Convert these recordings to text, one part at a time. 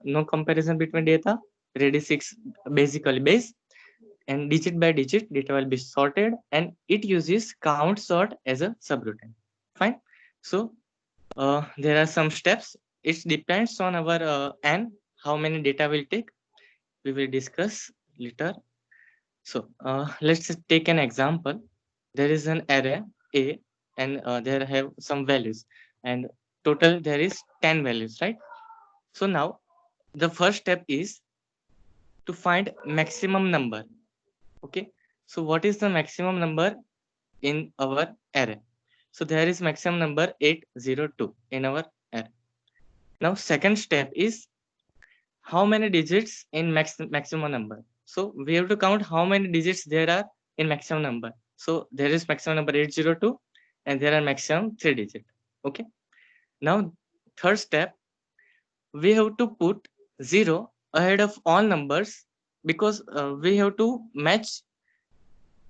no comparison between data. Red is 6 basically base, and digit by digit data will be sorted, and it uses count sort as a subroutine. Fine. So there are some steps. It depends on our n, how many data will take. We will discuss later. So let's take an example. There is an array A, and there have some values, and total there is 10 values, right? So now the first step is to find maximum number. Okay. So what is the maximum number in our array? So there is maximum number 802 in our array. Now second step is how many digits in maximum number. So we have to count how many digits there are in maximum number. So there is maximum number 802, and there are maximum 3 digits. Okay. Now third step, we have to put 0 ahead of all numbers, because we have to match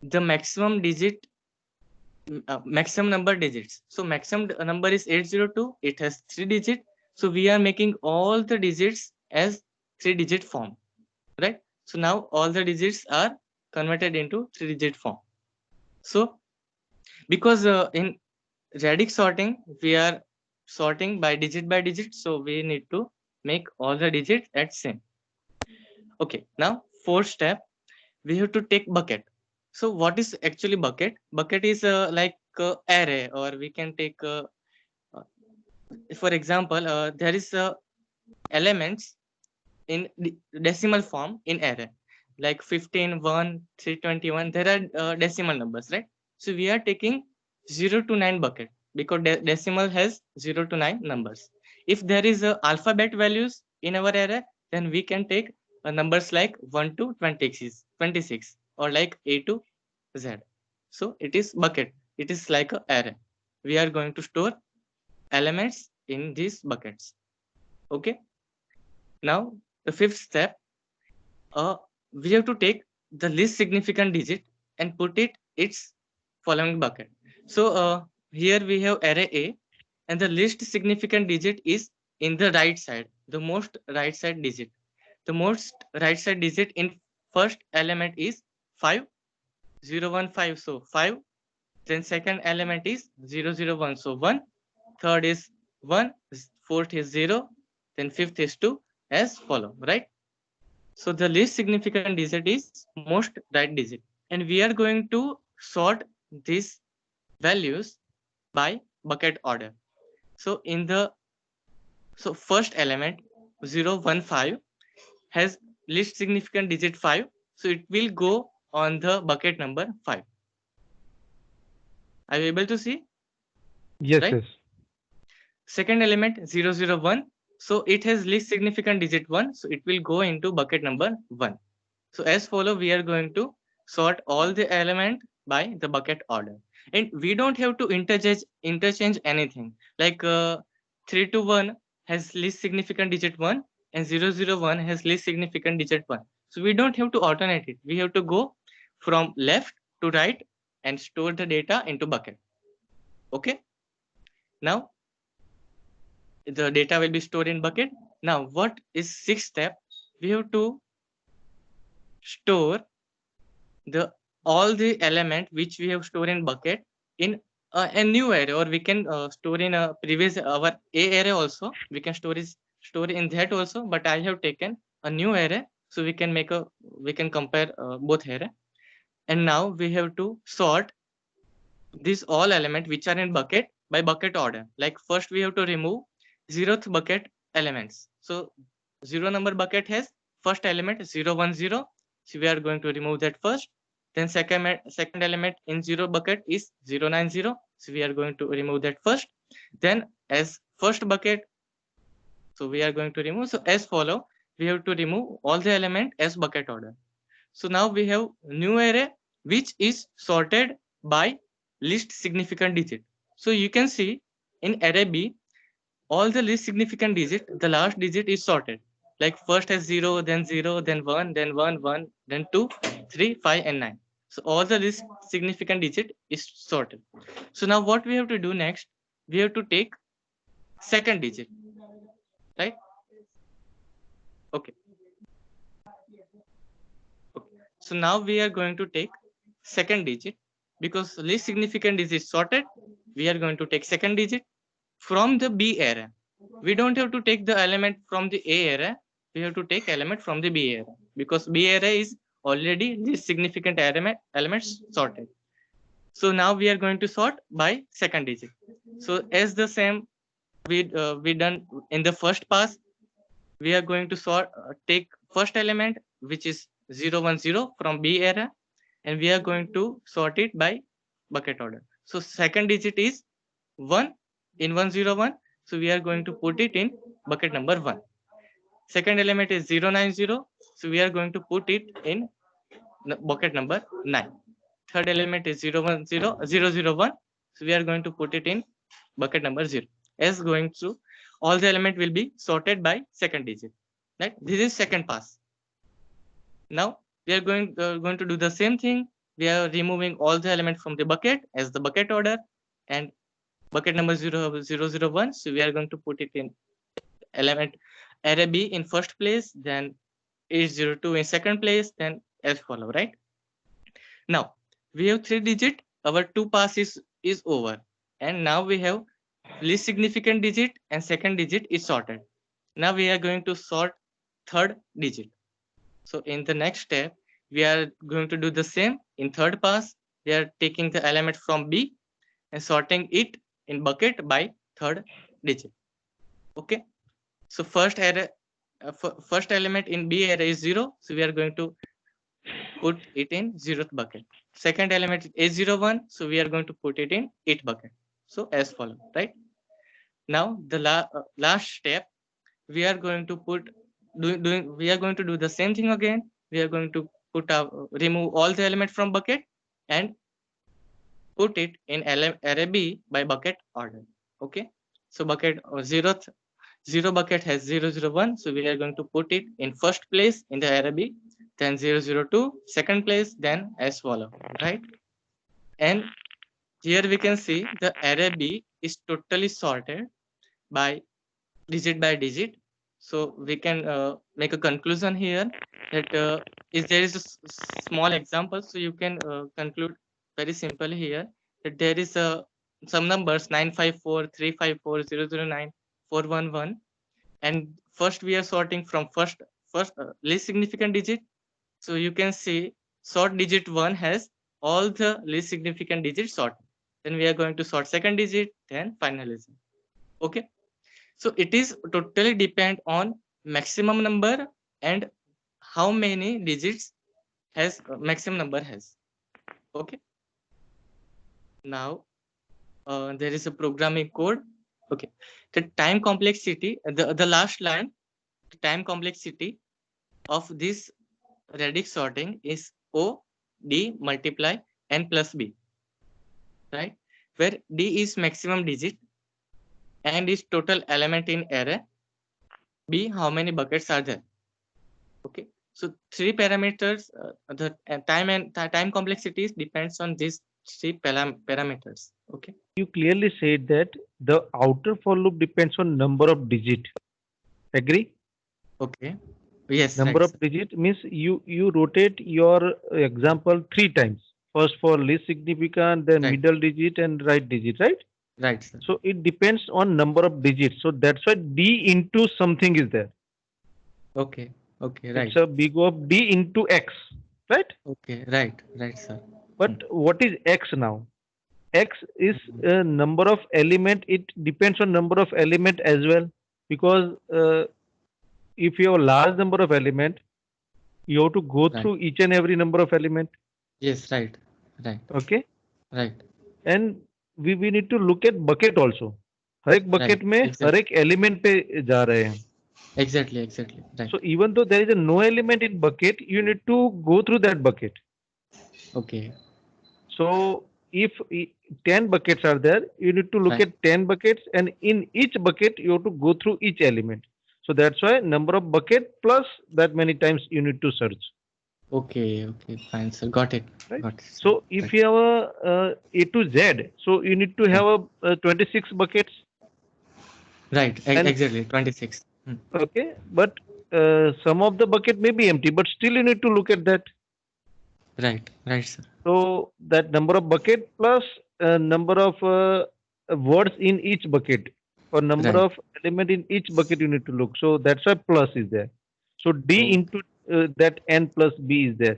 the maximum digit, maximum number digits. So maximum number is 802, it has 3 digits. So we are making all the digits as 3-digit form, right? So now all the digits are converted into 3-digit form. So because in radix sorting we are sorting by digit, so we need to make all the digits at same. Okay. Now fourth step, we have to take bucket. So what is actually bucket? Bucket is like array, or we can take uh, for example, there is elements in decimal form in array, like 15, 1, 321. There are decimal numbers, right? So we are taking 0 to 9 bucket, because decimal has 0 to 9 numbers. If there is alphabet values in our array, then we can take numbers like 1 to 26, or like A to Z. So it is bucket. It is like a array. We are going to store elements in these buckets. Okay. Now the fifth step, we have to take the least significant digit and put it its following bucket. So here we have array A, and the least significant digit is in the right side, the most right side digit. The most right side digit in first element is 5015. So 5. Then second element is 001. So 1. Third is 1. Fourth is 0. Then fifth is 2, as follow, right? So the least significant digit is most right digit. And we are going to sort these values by bucket order. So in the first element 015 has least significant digit 5. So it will go on the bucket number 5. Are you able to see? Yes, Right? yes. Second element 001. So it has least significant digit 1. So it will go into bucket number 1. So as follow, we are going to sort all the element by the bucket order, and we don't have to interchange anything. Like 3 to 1 has least significant digit 1, and 001 has least significant digit 1. So we don't have to alternate it. We have to go from left to right and store the data into bucket. Okay. Now the data will be stored in bucket. Now what is sixth step? We have to store the all the element which we have stored in bucket in a new array, or we can store in a previous our a array also. We can store in that also, but I have taken a new array, so we can compare both array. And now we have to sort these all element which are in bucket by bucket order. Like first we have to remove zeroth bucket elements. So 0 number bucket has first element 010. So we are going to remove that first. Then second element in 0 bucket is 090. So we are going to remove that first. Then as first bucket, so we are going to remove. So as follow, we have to remove all the element as bucket order. So now we have new array which is sorted by least significant digit. So you can see in array B, all the least significant digit, the last digit is sorted. Like first has 0, then 1, then 1, 1, then 2, 3, 5, and 9. So all the least significant digit is sorted. So now what we have to do next, we have to take second digit, right? Okay. So now we are going to take second digit, because least significant digit sorted. We are going to take second digit from the B array. We don't have to take the element from the A array. We have to take element from the B array, because B array is already least significant elements sorted. So now we are going to sort by second digit. So as the same we done in the first pass, we are going to sort take first element, which is 0 1 0 from B array, and we are going to sort it by bucket order. So second digit is 1 in 101, so we are going to put it in bucket number 1. Second element is 090, so we are going to put it in bucket number 9. Third element is 010 001, so we are going to put it in bucket number 0. As going through, all the element will be sorted by second digit, right? This is second pass. Now we are going to do the same thing. We are removing all the element from the bucket as the bucket order, and bucket number 001, so we are going to put it in element array B in first place, then 802 in second place, then as follow, right? Now we have 3 digit, our 2 pass is over, and now we have least significant digit and second digit is sorted. Now we are going to sort third digit. So in the next step, we are going to do the same in third pass. We are taking the element from B and sorting it in bucket by third digit. Okay. So first array, first element in B array is 0. So we are going to put it in 0th bucket. Second element is 01. So we are going to put it in 8th bucket. So as follow, right? Now the last step, we are going to we are going to do the same thing again. We are going to remove all the element from bucket and put it in array B by bucket order. Okay. So bucket 0 bucket has 001. So we are going to put it in first place in the array B, then 002, second place, then as follow, right? And here we can see the array B is totally sorted by digit. So we can make a conclusion here that if there is a small example, so you can conclude very simply here that there is some numbers 954, 354, 009, 411, and first we are sorting from first least significant digit. So you can see sort digit 1 has all the least significant digits sorted. Then we are going to sort second digit, then finalizing. Okay. So it is totally depend on maximum number and how many digits has maximum number has. Okay. Now there is a programming code. Okay. The time complexity, the last line, the time complexity of this radix sorting is O D multiply n plus B, right? Where D is maximum digit and is total element in array. B, how many buckets are there? Okay. So 3 parameters, the time complexities depends on these 3 parameters. Okay. You clearly said that the outer for loop depends on number of digit. Agree? Okay. Yes. Number Right, of digit means you rotate your example 3 times. First for least significant, then right, middle digit and right digit, right? right, sir. So it depends on number of digits. So that's why D into something is there. Okay. Okay. It's Right. a big of D into X, right? Okay. Right. Right, sir. But what is X now? X is a number of element. It depends on number of element as well, because if you have a large number of element, you have to go Right. through each and every number of element. Yes. Right. Right. Okay, Right. and we need to look at bucket also. हर एक Right. bucket में हर Exactly. एक element पे जा रहे हैं. Exactly. Exactly. Right. So even though there is a no element in bucket, you need to go through that bucket. Okay. So if 10 buckets are there, you need to look Right. at 10 buckets, and in each bucket you have to go through each element. So that's why number of bucket plus that many times you need to search, Okay. Okay. Fine, sir. Got it. right? Got it, sir. So if Right. you have A to Z, so you need to Right. have 26 buckets, Right. and Exactly. 26. okay, but some of the bucket may be empty, but still you need to look at that. Right, right, sir. So that number of bucket plus number of words in each bucket or number Right. of element in each bucket you need to look. So that's why plus is there. So D Oh, into that N plus B is there.